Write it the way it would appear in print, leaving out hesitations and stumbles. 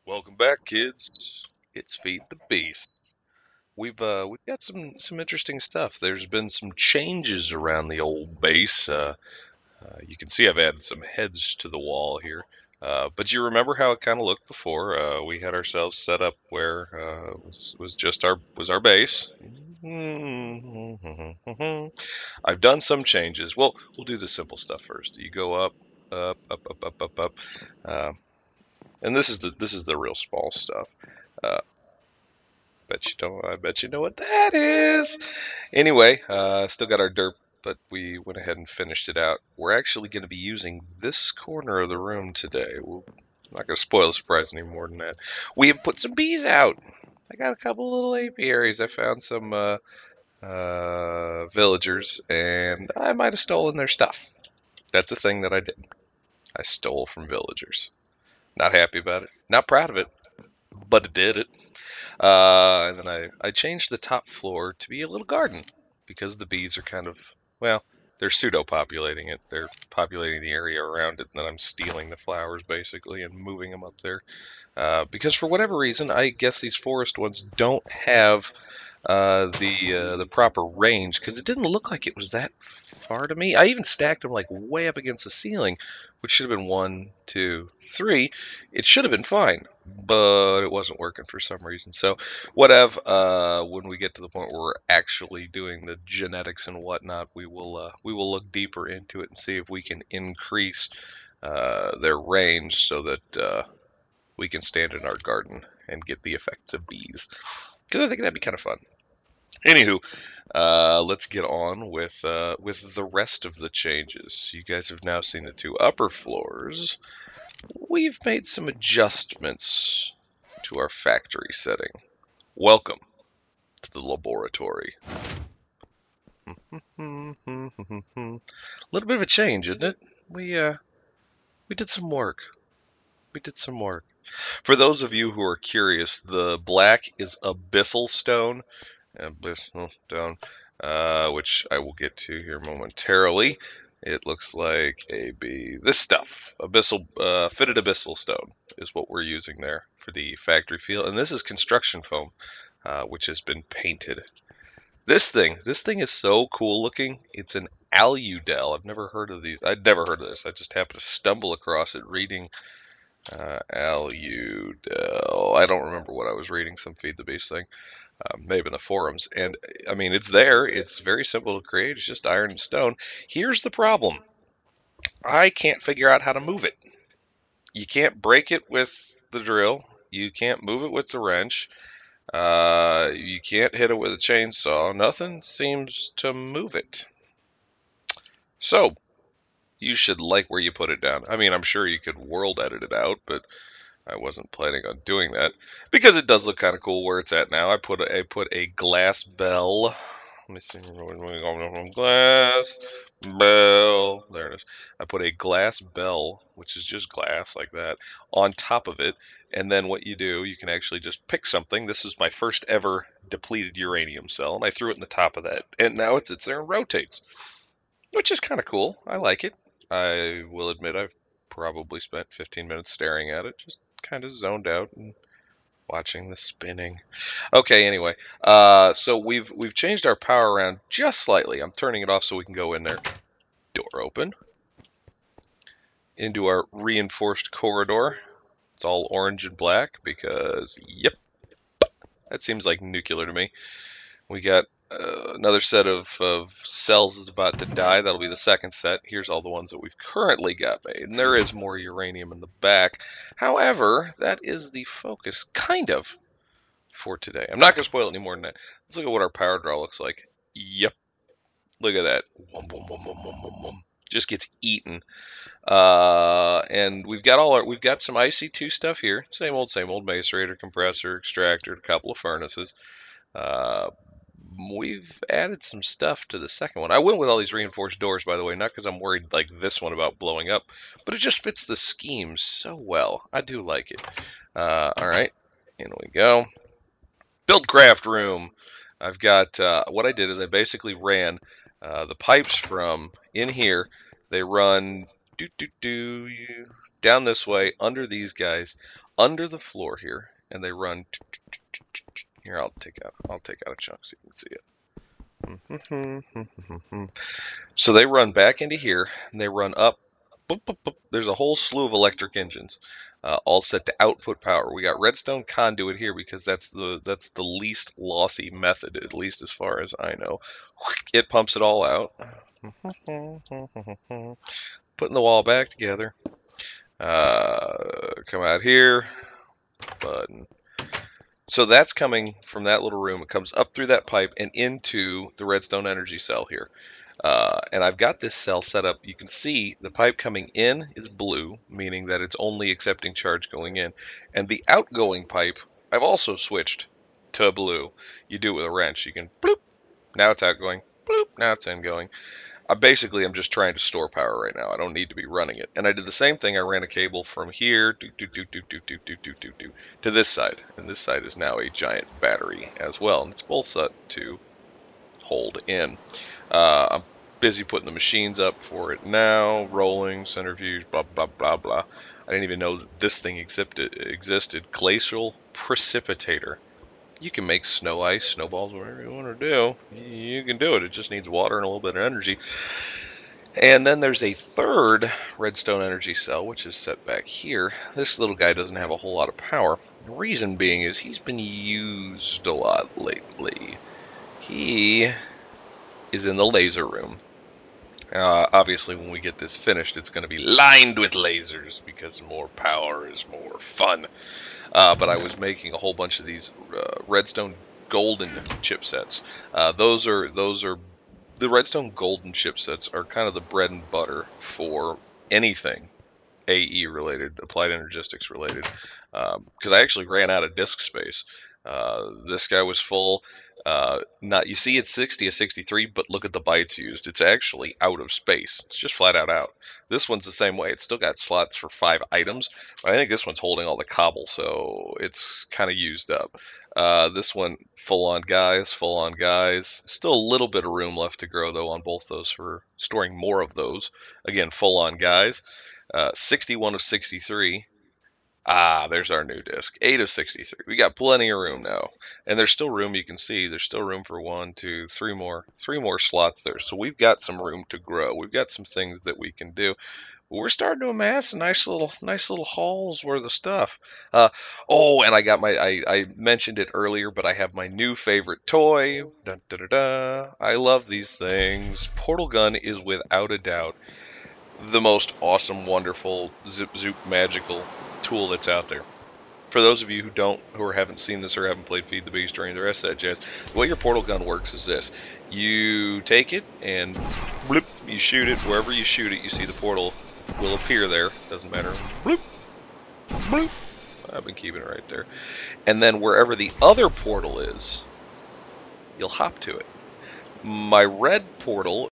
Welcome back, kids. It's Feed the Beast. We've got some interesting stuff. There's been some changes around the old base. You can see I've added some heads to the wall here. But you remember how it kind of looked before? We had ourselves set up where was just our base. I've done some changes. Well, we'll do the simple stuff first. You go up, up. Uh, and this is the real small stuff. Uh, I bet you know what that is. Anyway, still got our dirt, but we went ahead and finished it out. We're actually going to be using this corner of the room today. I'm not going to spoil the surprise any more than that. We have put some bees out. I got a couple little apiaries. I found some villagers, and I might have stolen their stuff. That's a thing that I did. I stole from villagers. Not happy about it. Not proud of it, but I did it. And then I changed the top floor to be a little garden because the bees are kind of, well, they're pseudo-populating it. They're populating the area around it, and then I'm stealing the flowers basically and moving them up there. Because for whatever reason, I guess these forest ones don't have the proper range because it didn't look like it was that far to me. I even stacked them like way up against the ceiling, which should have been 1, 2, 3. It should have been fine, but it wasn't working for some reason. So, whatever. When we get to the point where we're actually doing the genetics and whatnot, we will look deeper into it and see if we can increase their range so that we can stand in our garden and get the effects of bees. Because I think that'd be kind of fun. Anywho, let's get on with the rest of the changes. You guys have now seen the two upper floors. We've made some adjustments to our factory setting. Welcome to the laboratory. A little bit of a change, isn't it? We did some work. We did some work. For those of you who are curious, the black is abyssal stone, which I will get to here momentarily. It looks like this stuff, fitted abyssal stone, is what we're using there for the factory feel, and this is construction foam, which has been painted. This thing is so cool looking. It's an aludel. I've never heard of these. I'd never heard of this. I just happened to stumble across it reading aludel. I don't remember what I was reading. Some Feed the Beast thing. Maybe in the forums. And I mean, it's there. It's very simple to create. It's just iron and stone. Here's the problem. I can't figure out how to move it. You can't break it with the drill. You can't move it with the wrench. You can't hit it with a chainsaw. Nothing seems to move it. So, you should like where you put it down. I mean, I'm sure you could world edit it out, but I wasn't planning on doing that because it does look kind of cool where it's at now. I put a glass bell. Let me see. Glass bell. There it is. I put a glass bell, which is just glass like that, on top of it. And then what you do, you can actually just pick something. This is my first ever depleted uranium cell, and I threw it in the top of that. And now it sits there and rotates, which is kind of cool. I like it. I will admit I've probably spent 15 minutes staring at it, just kind of zoned out and watching the spinning. Okay, anyway, so we've changed our power around just slightly. I'm turning it off so we can go in there. Door open. Into our reinforced corridor. It's all orange and black because, yep, that seems like nuclear to me. We got another set of cells is about to die. That'll be the second set. Here's all the ones that we've currently got made. And there is more uranium in the back. However, that is the focus, kind of, for today. I'm not going to spoil any more than that. Let's look at what our power draw looks like. Yep. Look at that. Just gets eaten. And we've got some IC2 stuff here. Same old macerator, compressor, extractor, a couple of furnaces. We've added some stuff to the second one. I went with all these reinforced doors, by the way, not because I'm worried like this one about blowing up, but it just fits the scheme so well. I do like it. All right, in we go. Build craft room. I've got, what I did is I basically ran the pipes from in here. They run down this way under these guys under the floor here, and they run. Here, I'll take out a chunk so you can see it. So they run back into here, and they run up. Boop, boop, boop. There's a whole slew of electric engines, all set to output power. We got redstone conduit here because that's the least lossy method, at least as far as I know. It pumps it all out. Putting the wall back together. Come out here. Button. So that's coming from that little room. It comes up through that pipe and into the redstone energy cell here. And I've got this cell set up. You can see the pipe coming in is blue, meaning that it's only accepting charge going in. And the outgoing pipe, I've also switched to blue. You do it with a wrench. You can bloop. Now it's outgoing. Bloop. Now it's ingoing. Basically, I'm just trying to store power right now. I don't need to be running it. And I did the same thing. I ran a cable from here to this side. And this side is now a giant battery as well. And it's both set to hold in. I'm busy putting the machines up for it now. Rolling, centrifuge, blah, blah, blah, blah. I didn't even know that this thing existed. Glacial precipitator. You can make snow ice, snowballs, whatever you want to do. You can do it. It just needs water and a little bit of energy. And then there's a third redstone energy cell, which is set back here. This little guy doesn't have a whole lot of power. The reason being is he's been used a lot lately. He is in the laser room. Obviously, when we get this finished, it's going to be lined with lasers because more power is more fun. But I was making a whole bunch of these redstone golden chipsets. Those are the redstone golden chipsets are kind of the bread and butter for anything AE related, applied energistics related. Because I actually ran out of disk space. This guy was full. You see it's 60 to 63, but look at the bytes used. It's actually out of space. It's just flat out. This one's the same way. It's still got slots for 5 items. But I think this one's holding all the cobble, so it's kind of used up. This one, full on guys. Still a little bit of room left to grow, though, on both those for storing more of those. Again, full on guys. 61 of 63. There's our new disk. 8 of 63. We got plenty of room now. And there's still room, you can see, there's still room for 1, 2, 3 more slots there. So we've got some room to grow. We've got some things that we can do. We're starting to amass a nice little hauls worth of stuff. And I got I mentioned it earlier, but I have my new favorite toy. Dun, da, da, da. I love these things. Portal gun is without a doubt the most awesome, wonderful, zip zoop magical tool that's out there. For those of you who haven't seen this or haven't played Feed the Beast or any of the rest of that jazz, the way your portal gun works is this. You take it and bloop, you shoot it. Wherever you shoot it, you see the portal will appear there. Doesn't matter. Bloop, bloop. I've been keeping it right there. And then wherever the other portal is, you'll hop to it. My red portal